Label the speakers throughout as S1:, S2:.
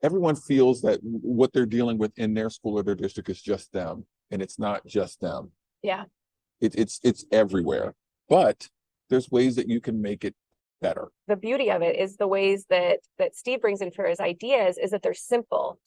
S1: everyone feels that what they're dealing with in their school or their district is just them, and it's not just them.
S2: Yeah.
S1: It's everywhere, but there's ways that you can make it better.
S2: The beauty of it is the ways that Steve brings in for his ideas is that they're simple.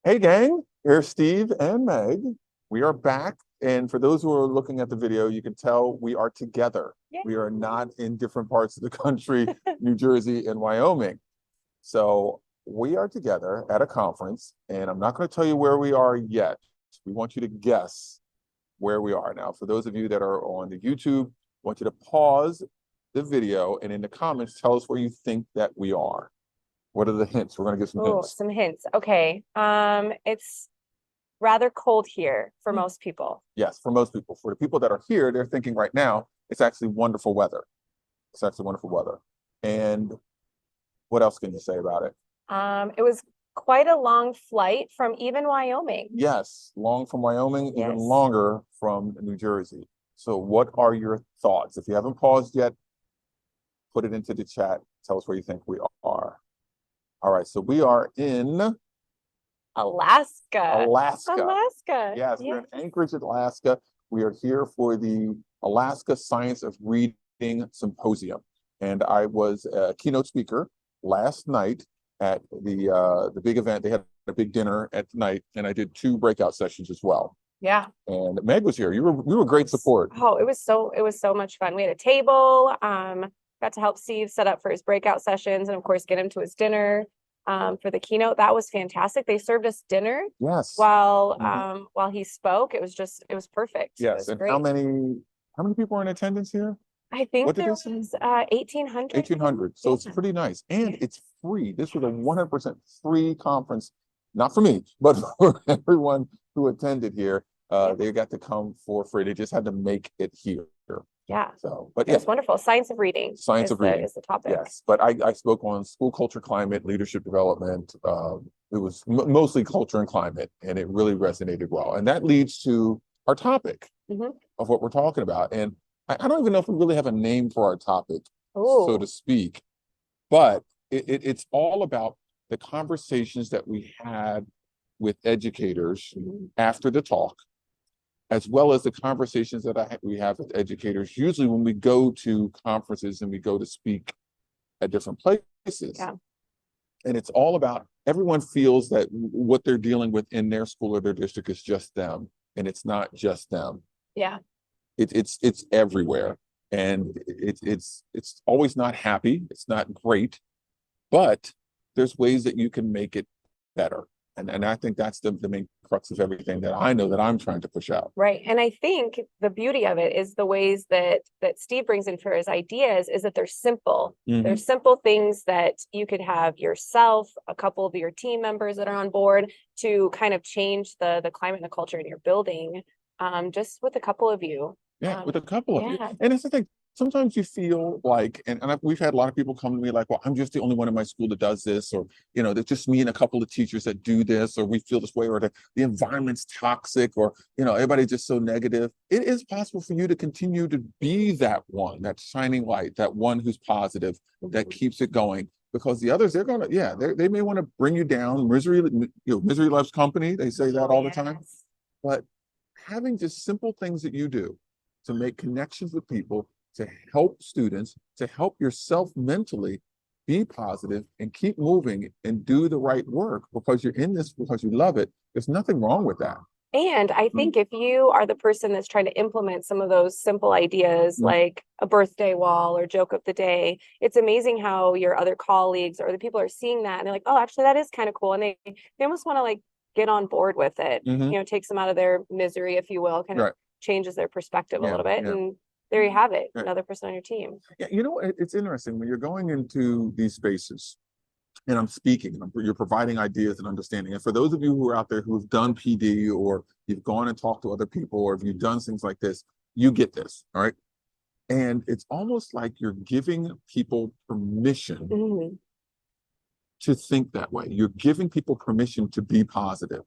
S1: Hey gang, here's Steve and Meg. We are back, and for those who are looking at the video, you can tell we are together.
S2: Yay.
S1: We are not in different parts of the country, New Jersey and Wyoming. So we are together at a conference, and I'm not going to tell you where we are yet. We want you to guess where we are. Now, for those of you that are on the YouTube, I want you to pause the video, and in the comments, tell us where you think that we are. What are the hints? We're going to give some hints.
S2: Some hints. Okay. It's rather cold here for most people.
S1: Yes, for most people. For the people that are here, they're thinking right now, it's actually wonderful weather. It's actually wonderful weather. And what else can you say about it?
S2: It was quite a long flight from even Wyoming.
S1: Yes, long from Wyoming,
S2: Yes.
S1: even longer from New Jersey. So what are your thoughts? If you haven't paused yet, put it into the chat. Tell us where you think we are. All right, so we are in
S2: Alaska.
S1: Alaska. Yes, we're in
S2: Yes.
S1: Anchorage, Alaska. We are here for the Alaska Science of Reading Symposium. And I was a keynote speaker last night at the big event. They had a big dinner at night, and I did 2 breakout sessions as well.
S2: Yeah.
S1: And Meg was here. You were great support.
S2: Oh, it was so much fun. We had a table, got to help Steve set up for his breakout sessions, and of course get him to his dinner for the keynote. That was fantastic. They served us dinner
S1: Yes.
S2: while he spoke. It was perfect.
S1: Yes.
S2: It was
S1: And
S2: great.
S1: how many people are in attendance here?
S2: I think
S1: What did
S2: there
S1: they say?
S2: was 1,800.
S1: 1,800. So it's
S2: Yeah.
S1: pretty nice. And
S2: Yeah.
S1: it's free. This was a 100% free conference, not for me, but for everyone who attended here. They got to come for free. They just had to make it here.
S2: Yeah.
S1: So, but
S2: It was wonderful. Science of reading.
S1: Science of reading
S2: is the topic.
S1: Yes, but I spoke on school culture, climate, leadership development. It was mostly culture and climate, and it really resonated well. And that leads to our topic of what we're talking about. And I don't even know if we really have a name for our topic, so to speak, but it's all about the conversations that we had with educators after the talk, as well as the conversations that we have with educators, usually when we go to conferences and we go to speak at different places.
S2: Yeah.
S1: And it's all about, everyone feels that what they're dealing with in their school or their district is just them, and it's not just them.
S2: Yeah.
S1: It's everywhere, and it's always not happy. It's not great, but there's ways that you can make it better. And I think that's the main crux of everything that I know that I'm trying to push out.
S2: Right. And I think the beauty of it is the ways that Steve brings in for his ideas is that they're simple. They're simple things that you could have yourself, a couple of your team members that are on board to kind of change the climate and the culture in your building, just with a couple of you.
S1: Yeah, with a couple of you.
S2: yeah.
S1: And it's the thing. Sometimes you feel like, and we've had a lot of people come to me like, well, I'm just the only one in my school that does this, or, you know, there's just me and a couple of teachers that do this, or we feel this way, or the environment's toxic, or, you know, everybody's just so negative. It is possible for you to continue to be that one, that shining light, that one who's positive, that keeps it going. Because the others, they're gonna, they may want to bring you down. Misery loves company. They say that all the time. But having just simple things that you do to make connections with people, to help students, to help yourself mentally be positive and keep moving and do the right work because you're in this because you love it. There's nothing wrong with that.
S2: And I think if you are the person that's trying to implement some of those simple ideas, like a birthday wall or joke of the day, it's amazing how your other colleagues or the people are seeing that and they're like, oh, actually, that is kind of cool. And they almost want to like get on board with it, you know, takes them out of their misery, if you will, kind of changes their perspective a little bit. And there you have it,
S1: Right.
S2: another person on your team.
S1: Yeah, you know, it's interesting when you're going into these spaces and I'm speaking, and you're providing ideas and understanding. And for those of you who are out there who've done PD, or you've gone and talked to other people, or if you've done things like this, you get this, all right? And it's almost like you're giving people permission to think that way. You're giving people permission to be positive.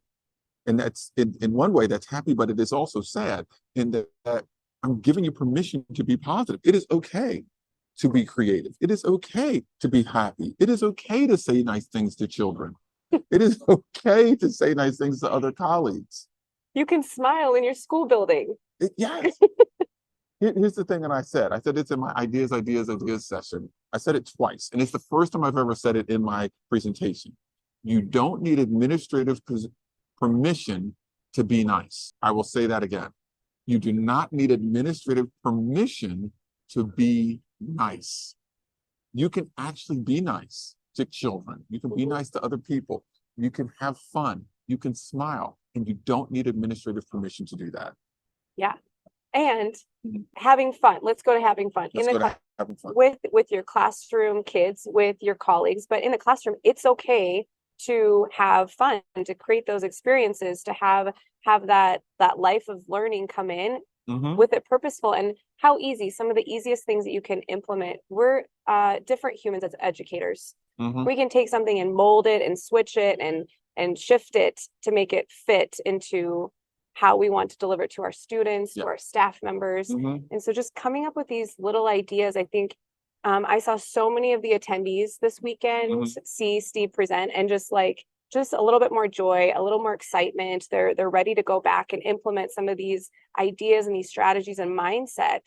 S1: And that's, in one way, that's happy, but it is also sad in that I'm giving you permission to be positive. It is okay to be creative. It is okay to be happy. It is okay to say nice things to children. It is okay to say nice things to other colleagues.
S2: You can smile in your school building.
S1: Yes. Here's the thing that I said it's in my ideas session. I said it twice, and it's the first time I've ever said it in my presentation. You don't need administrative permission to be nice. I will say that again. You do not need administrative permission to be nice. You can actually be nice to children. You can be nice to other people. You can have fun. You can smile, and you don't need administrative permission to do that.
S2: Yeah. And having fun. Let's go to having fun.
S1: Having fun.
S2: With your classroom kids, with your colleagues, but in the classroom, it's okay to have fun, to create those experiences, to have that life of learning come in with it purposeful. And how easy, some of the easiest things that you can implement. We're different humans as educators. We can take something and mold it and switch it and shift it to make it fit into how we want to deliver it to our students, to our staff members. And so just coming up with these little ideas, I think I saw so many of the attendees this weekend see Steve present, and just a little bit more joy, a little more excitement. They're ready to go back and implement some of these ideas and these strategies and mindset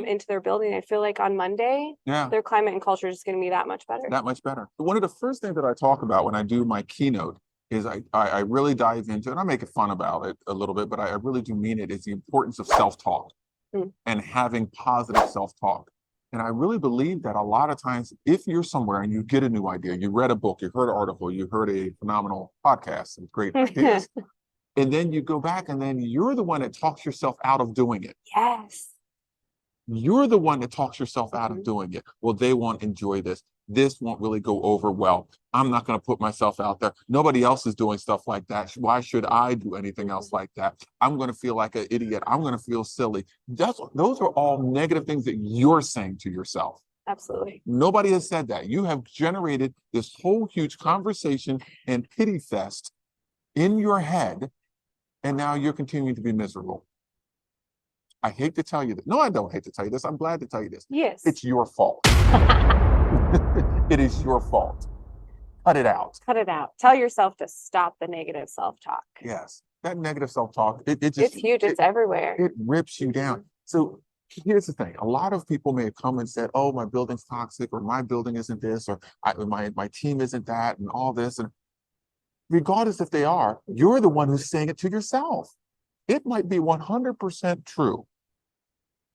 S2: into their building. I feel like on Monday, their climate and culture is going to be that much better. That much better.
S1: One of the first things that I talk about when I do my keynote is I really dive into, and I make fun about it a little bit, but I really do mean it, is the importance of self-talk and having positive self-talk. And I really believe that a lot of times, if you're somewhere and you get a new idea, you read a book, you heard an article, you heard a phenomenal podcast and great ideas, and then you go back and then you're the one that talks yourself out of doing it.
S2: Yes.
S1: You're the one that talks yourself out of doing it. Well, they won't enjoy this. This won't really go over well. I'm not going to put myself out there. Nobody else is doing stuff like that. Why should I do anything else like that? I'm going to feel like an idiot. I'm going to feel silly. Those are all negative things that you're saying to yourself.
S2: Absolutely.
S1: Nobody has said that. You have generated this whole huge conversation and pity fest in your head, and now you're continuing to be miserable. I hate to tell you this. No, I don't hate to tell you this. I'm glad to tell you this.
S2: Yes.
S1: It's your fault. It is your fault. Cut it out.
S2: Cut it out. Tell yourself to stop the negative self-talk.
S1: Yes. That negative self-talk, it's
S2: huge. It's everywhere.
S1: It rips you down. So here's the thing. A lot of people may have come and said, oh, my building's toxic, or my building isn't this, or my team isn't that, and all this. And regardless if they are, you're the one who's saying it to yourself. It might be 100% true,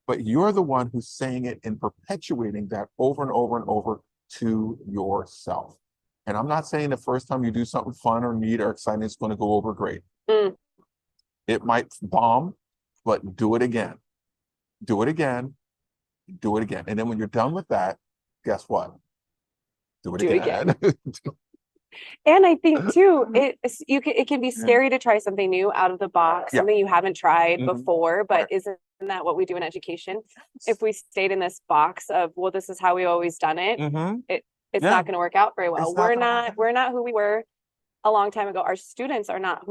S1: but you're the one who's saying it and perpetuating that over and over and over to yourself. And I'm not saying the first time you do something fun or neat or exciting, it's going to go over great. It might bomb, but do it again. Do it again. Do it again. And then when you're done with that, guess what? Do it again.
S2: And I think too, it can be scary to try something new out of the box, something you haven't tried before, but isn't that what we do in education? If we stayed in this box of, well, this is how we always done it, it's not going to work out very well. We're not who we were a long time ago. Our students are not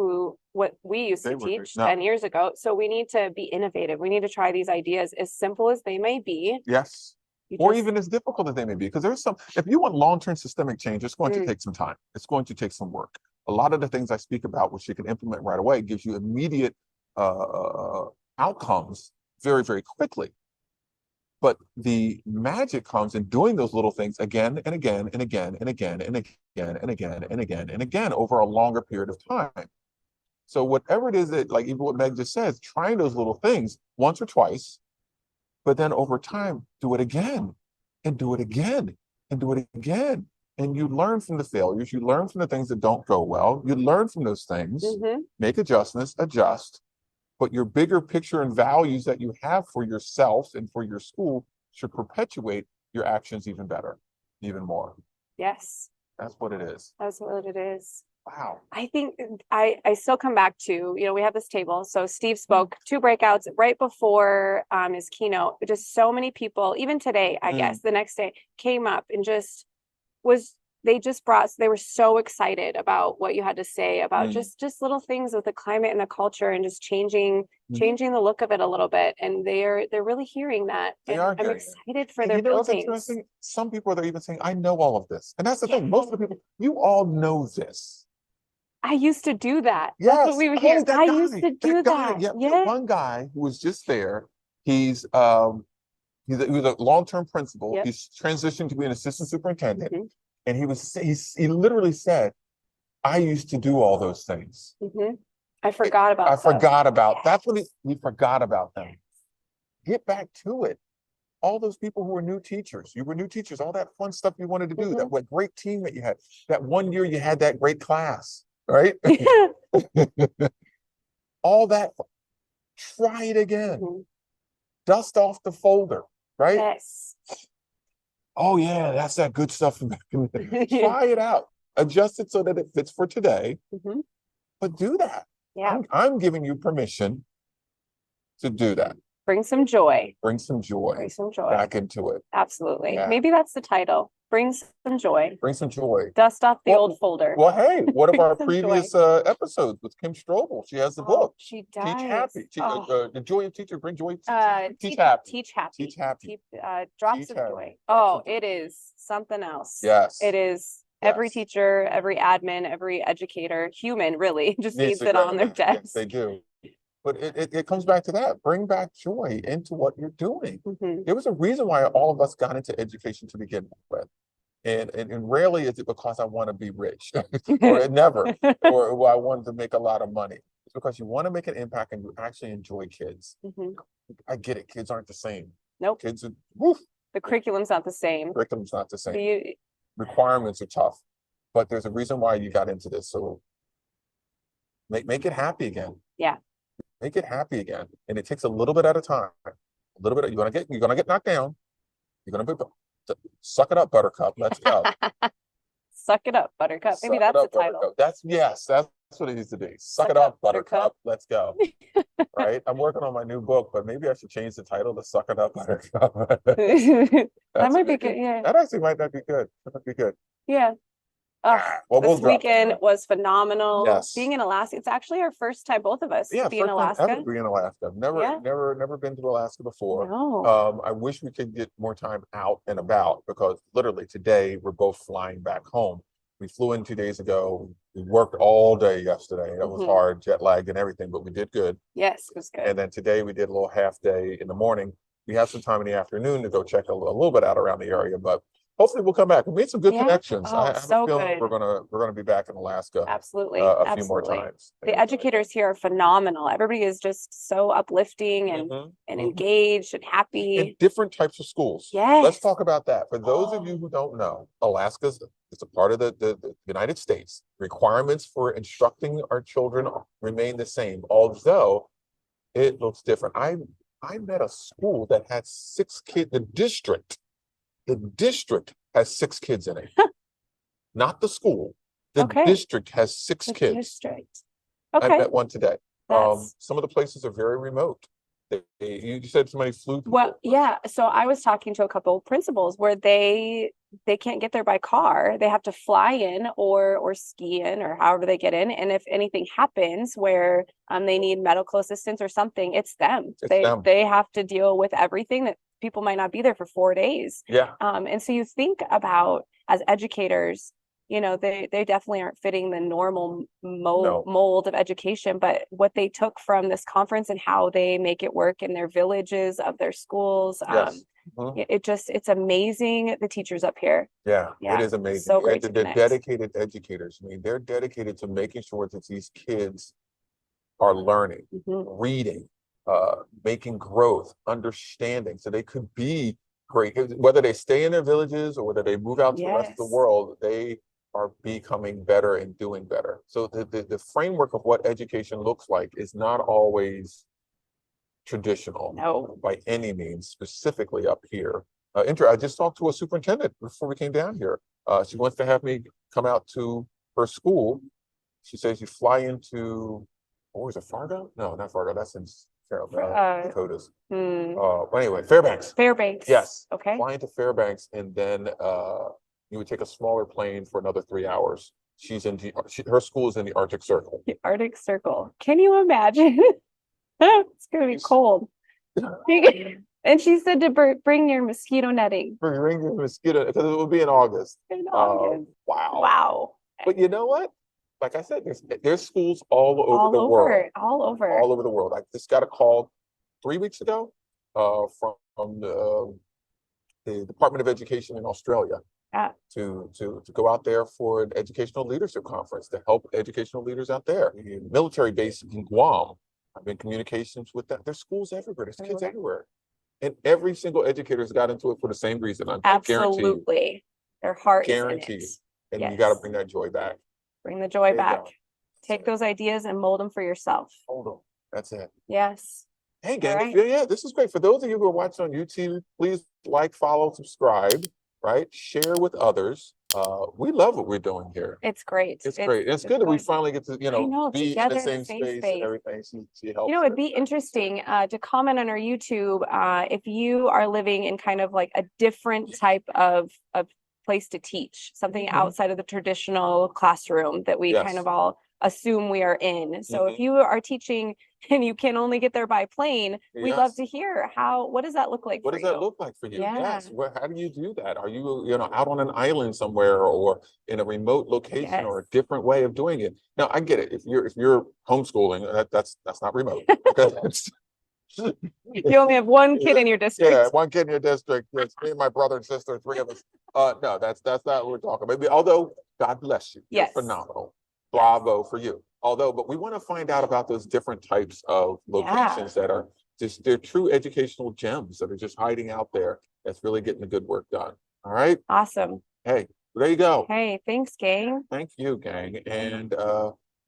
S2: what we used to teach 10 years ago. So we need to be innovative. We need to try these ideas, as simple as they may be.
S1: Yes. Or even as difficult as they may be, because if you want long-term systemic change, it's going to take some time. It's going to take some work. A lot of the things I speak about, which you can implement right away, gives you immediate outcomes very, very quickly. But the magic comes in doing those little things again and again and again and again and again and again and again and again over a longer period of time. So whatever it is that, like even what Meg just says, trying those little things once or twice, but then over time, do it again and do it again and do it again. And you learn from the failures. You learn from the things that don't go well. You learn from those things, make adjustments, adjust, but your bigger picture and values that you have for yourself and for your school should perpetuate your actions even better, even more.
S2: Yes.
S1: That's what it is.
S2: That's what it is.
S1: Wow.
S2: I think I still come back to, we have this table. So Steve spoke 2 breakouts right before his keynote. Just so many people, even today, I guess, the next day, came up and they were so excited about what you had to say about just little things with the climate and the culture and just changing the look of it a little bit. And they're really hearing that.
S1: They are
S2: I'm excited for their
S1: what's
S2: buildings.
S1: interesting? Some people are even saying, I know all of this. And that's the thing. Most of the people, you all know this.
S2: I used to do that.
S1: Yes.
S2: That's what we were hearing. I used to do
S1: guy,
S2: that.
S1: Yeah.
S2: Yeah.
S1: One guy who was just there, he was a long-term principal.
S2: Yep.
S1: He's transitioned to be an assistant superintendent. And he literally said, I used to do all those things.
S2: I forgot about
S1: That's when he forgot about them. Get back to it. All those people who were new teachers, all that fun stuff you wanted to do, that great team that you had, that one year you had that great class, right? All that, try it again. Dust off the folder, right?
S2: Yes.
S1: Oh yeah, that's that good stuff from back in the day. Try it out. Adjust it so that it fits for today. But do that.
S2: Yeah.
S1: I'm giving you permission to do that.
S2: Bring some joy.
S1: Bring some joy.
S2: Bring some joy.
S1: Back into it.
S2: Absolutely.
S1: Yeah.
S2: Maybe that's the title. Bring some joy.
S1: Bring some joy.
S2: Dust off the old folder.
S1: Well, hey, one of our previous episodes with Kim Strobel. She has the book.
S2: She does.
S1: Teach Happy. The Joy of Teacher. Bring joy. Teach Happy.
S2: Teach Happy.
S1: Teach Happy.
S2: Drops of joy. Oh, it is something else.
S1: Yes.
S2: It is. Every teacher, every admin, every educator, human really, just needs it on their desk.
S1: Yes, they do. But it comes back to that. Bring back joy into what you're doing. There was a reason why all of us got into education to begin with. And rarely is it because I want to be rich or never, or I wanted to make a lot of money. It's because you want to make an impact and you actually enjoy kids. I get it. Kids aren't the same.
S2: Nope.
S1: Kids are, woof.
S2: The curriculum's not the same.
S1: Curriculum's not the same. Requirements are tough, but there's a reason why you got into this. So make it happy again.
S2: Yeah.
S1: Make it happy again. And it takes a little bit at a time. A little bit, you're gonna get knocked down. You're gonna suck it up, Buttercup. Let's go.
S2: Suck it up, Buttercup. Maybe that's the title.
S1: That's what it needs to be. Suck it up, Buttercup. Let's go. Right? I'm working on my new book, but maybe I should change the title to Suck It Up, Buttercup.
S2: That might be good. Yeah.
S1: That actually might not be good. That might be good.
S2: Yeah. This weekend was phenomenal.
S1: Yes.
S2: Being in Alaska, it's actually our first time, both of us, to be in Alaska.
S1: Ever be in Alaska. Never been to Alaska before.
S2: No.
S1: I wish we could get more time out and about because literally today we're both flying back home. We flew in 2 days ago. We worked all day yesterday. That was hard, jet lagged and everything, but we did good.
S2: Yes, it was good.
S1: And then today we did a little half day in the morning. We have some time in the afternoon to go check a little bit out around the area, but hopefully we'll come back. We made some good connections. I have a feeling we're gonna be back in Alaska.
S2: Absolutely.
S1: A few more times.
S2: The educators here are phenomenal. Everybody is just so uplifting and engaged and happy.
S1: In different types of schools.
S2: Yes.
S1: Let's talk about that. For those of you who don't know, Alaska's it's a part of the United States. Requirements for instructing our children remain the same, although it looks different. I met a school that had 6 kids. The district has 6 kids in it. Not the school. The district has 6 kids.
S2: District.
S1: I met one today. Some of the places are very remote. You said somebody flew.
S2: Well, yeah. So I was talking to a couple of principals where they can't get there by car. They have to fly in or ski in or however they get in. And if anything happens where they need medical assistance or something, it's them. They have to deal with everything that people might not be there for 4 days.
S1: Yeah.
S2: And so you think about as educators, they definitely aren't fitting the normal mold of education, but what they took from this conference and how they make it work in their villages of their schools.
S1: Yes.
S2: It's amazing. The teachers up here.
S1: Yeah, it is amazing.
S2: So great.
S1: They're dedicated educators. I mean, they're dedicated to making sure that these kids are learning, reading, making growth, understanding, so they could be great. Whether they stay in their villages or whether they move out to the rest of the world, they are becoming better and doing better. So the framework of what education looks like is not always traditional by any means, specifically up here. I just talked to a superintendent before we came down here. She wants to have me come out to her school. She says you fly into, where is it, Fargo? No, not Fargo. That's in Dakotas. Anyway, Fairbanks.
S2: Fairbanks.
S1: Yes.
S2: Okay.
S1: Fly into Fairbanks, and then you would take a smaller plane for another 3 hours. Her school is in the Arctic Circle.
S2: The Arctic Circle. Can you imagine? It's gonna be cold. And she said to bring your mosquito netting.
S1: Bring your mosquito, because it will be in August.
S2: In August.
S1: Wow.
S2: Wow.
S1: But you know what? Like I said, there's schools all over the world.
S2: All over.
S1: All over the world. I just got a call 3 weeks ago from the Department of Education in Australia to go out there for an educational leadership conference to help educational leaders out there. The military base in Guam, I've been in communications with that. There's schools everywhere. There's kids everywhere. And every single educator's got into it for the same reason.
S2: Absolutely. Their heart is in it.
S1: And you got to bring that joy back.
S2: Bring the joy back. Take those ideas and mold them for yourself.
S1: Hold them. That's it.
S2: Yes.
S1: Hey, gang. Yeah, this is great. For those of you who are watching on YouTube, please like, follow, subscribe, right? Share with others. We love what we're doing here.
S2: It's great.
S1: It's great. It's good that we finally get to, be
S2: together
S1: in the same space and everything. She helps.
S2: It'd be interesting to comment on our YouTube if you are living in kind of like a different type of place to teach, something outside of the traditional classroom that we kind of all assume we are in. So if you are teaching and you can only get there by plane, we'd love to hear what does that look like for you?
S1: What does that look like for you? Yes. How do you do that? Are you, out on an island somewhere or in a remote location or a different way of doing it? Now, I get it. If you're homeschooling, that's not remote.
S2: You only have one kid in your district.
S1: Yeah, one kid in your district. It's me and my brother and sister, 3 of us. No, that's not what we're talking about. Although, God bless you. You're phenomenal. Bravo for you. But we want to find out about those different types of locations that are they're true educational gems that are just hiding out there that's really getting the good work done. All right.
S2: Awesome.
S1: Hey, there you go.
S2: Hey, thanks, gang.
S1: Thank you, gang. And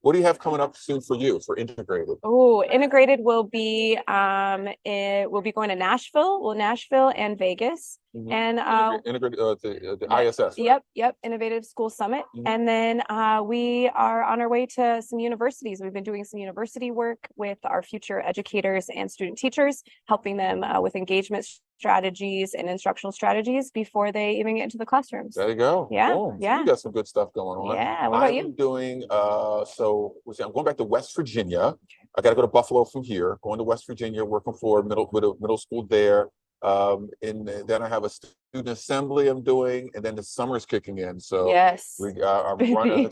S1: what do you have coming up soon for you for Integrated?
S2: Oh, Integrated will be we'll be going to Nashville and Vegas. And
S1: Integrated the ISS.
S2: Right? Yep, Innovative School Summit. And then we are on our way to some universities. We've been doing some university work with our future educators and student teachers, helping them with engagement strategies and instructional strategies before they even get into the classrooms.
S1: There you go.
S2: Yeah.
S1: Boom. You got some good stuff going on.
S2: Yeah. What about you?
S1: I'm doing I'm going back to West Virginia. I got to go to Buffalo from here. Going to West Virginia, working for middle school there. And then I have a student assembly I'm doing, and then the summer's kicking in. So I'm running.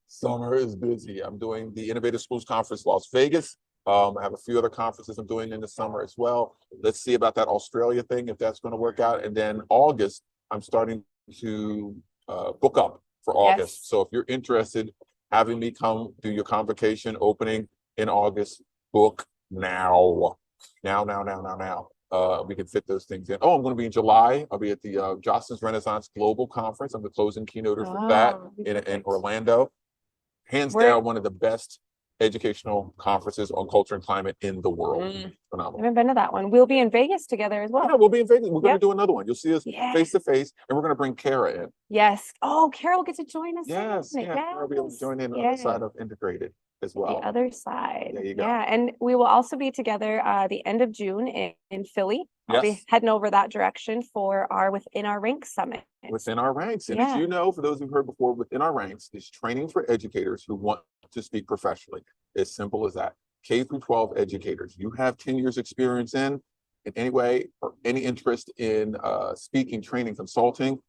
S1: Summer is busy. I'm doing the Innovative Schools Conference, Las Vegas. I have a few other conferences I'm doing in the summer as well. Let's see about that Australia thing, if that's going to work out. And then August, I'm starting to book up for August. So if you're interested, having me come do your convocation opening in August, book now. Now. We can fit those things in. I'm going to be in July. I'll be at the Jocelyn's Renaissance Global Conference. I'm the closing keynoter for that in Orlando. Hands down, one of the best educational conferences on culture and climate in the world. Phenomenal.
S2: I haven't been to that one. We'll be in Vegas together as well.
S1: Yeah, we'll be in Vegas. We're going to do another one. You'll see us face to face, and we're going to bring Kara in.
S2: Yes. Oh, Kara will get to join us.
S1: Yes. Kara will be able to join in on the side of Integrated as well.
S2: The other side.
S1: There you go.
S2: Yeah, and we will also be together the end of June in Philly. I'll be heading over that direction for our Within Our Ranks Summit.
S1: Within Our Ranks. And as you know, for those who've heard before, Within Our Ranks is training for educators who want to speak professionally. As simple as that. K through 12 educators. You have 10 years experience in any way or any interest in speaking, training, consulting,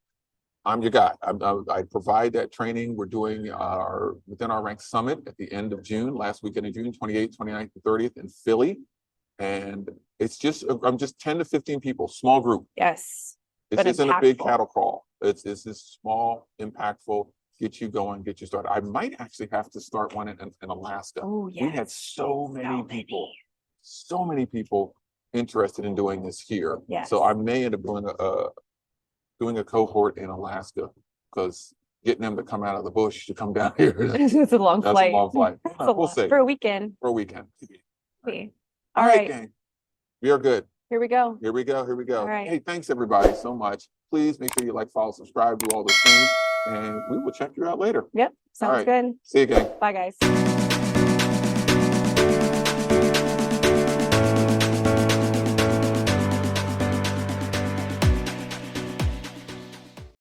S1: I'm your guy. I provide that training. We're doing our Within Our Ranks Summit at the end of June, last weekend of June, 28th, 29th, and 30th in Philly. And it's just, I'm just 10 to 15 people, small group.
S2: Yes.
S1: This isn't a big cattle crawl. It's this small, impactful, get you going, get you started. I might actually have to start one in Alaska.
S2: Oh, yes.
S1: We had so many people interested in doing this here.
S2: Yes.
S1: So I may end up doing a cohort in Alaska because getting them to come out of the bush to come down here.
S2: It's a long
S1: That's
S2: flight.
S1: a long flight.
S2: It's a
S1: We'll
S2: lot.
S1: see.
S2: For a weekend.
S1: For a weekend.
S2: See.
S1: All
S2: All
S1: right,
S2: right.
S1: gang. We are good.
S2: Here we go.
S1: Here we go. Here we go.
S2: All right.
S1: Hey, thanks everybody so much. Please make sure you like, follow, subscribe, do all those things, and we will check you out later.
S2: Yep. Sounds
S1: right.
S2: good.
S1: See you, gang.
S2: Bye, guys.